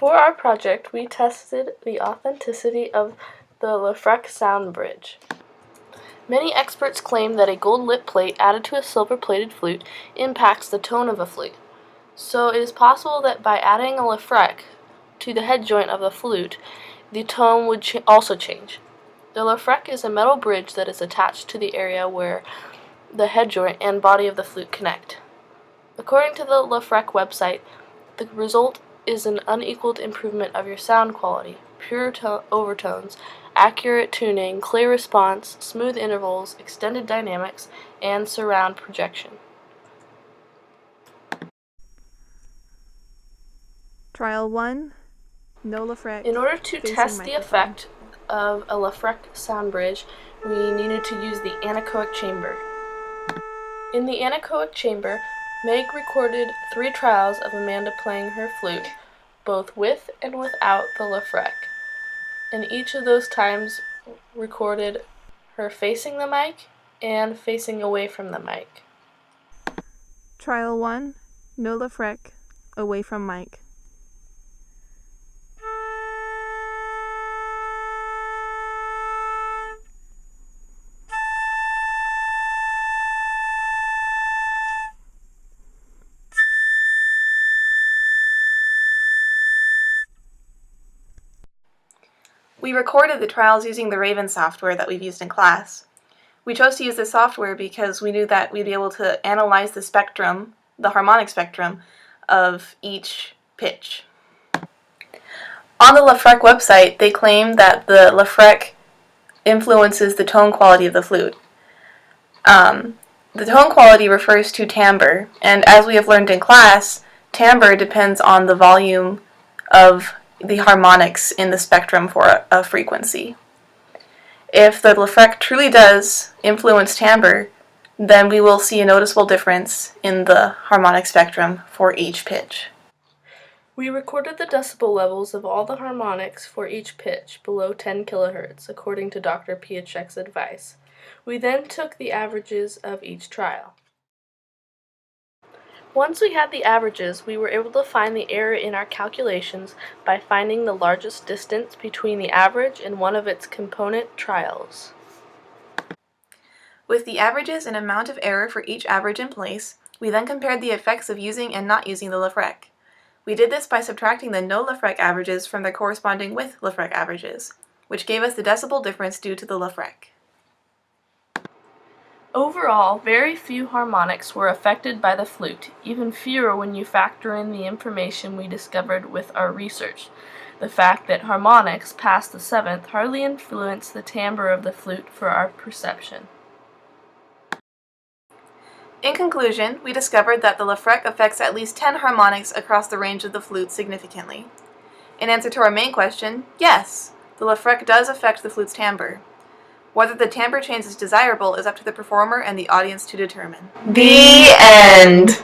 For our project, we tested the authenticity of the LefreQue sound bridge. Many experts claim that a gold lip plate added to a silver-plated flute impacts the tone of a flute. So it is possible that by adding a LefreQue to the head joint of the flute, the tone would also change. The LefreQue is a metal bridge that is attached to the area where the head joint and body of the flute connect. According to the LefreQue website, the result is an unequaled improvement of your sound quality, pure overtones, accurate tuning, clear response, smooth intervals, extended dynamics, and surround projection. Trial 1. No LefreQue. In order to test the effect of a LefreQue sound bridge, we needed to use the anechoic chamber. In the anechoic chamber, Meg recorded 3 trials of Amanda playing her flute, both with and without the LefreQue. And each of those times recorded her facing the mic and facing away from the mic. Trial 1. No LefreQue. Away from mic. We recorded the trials using the Raven software that we've used in class. We chose to use this software because we knew that we'd be able to analyze the spectrum, the harmonic spectrum, of each pitch. On the LefreQue website, they claim that the LefreQue influences the tone quality of the flute. The tone quality refers to timbre, and as we have learned in class, timbre depends on the volume of the harmonics in the spectrum for a frequency. If the LefreQue truly does influence timbre, then we will see a noticeable difference in the harmonic spectrum for each pitch. We recorded the decibel levels of all the harmonics for each pitch below 10 kHz, according to Dr. Piaczek's advice. We then took the averages of each trial. Once we had the averages, we were able to find the error in our calculations by finding the largest distance between the average and one of its component trials. With the averages and amount of error for each average in place, we then compared the effects of using and not using the LefreQue. We did this by subtracting the no LefreQue averages from their corresponding with LefreQue averages, which gave us the decibel difference due to the LefreQue. Overall, very few harmonics were affected by the flute, even fewer when you factor in the information we discovered with our research. The fact that harmonics past the 7th hardly influenced the timbre of the flute for our perception. In conclusion, we discovered that the LefreQue affects at least 10 harmonics across the range of the flute significantly. In answer to our main question, yes, the LefreQue does affect the flute's timbre. Whether the timbre change is desirable is up to the performer and the audience to determine. The end.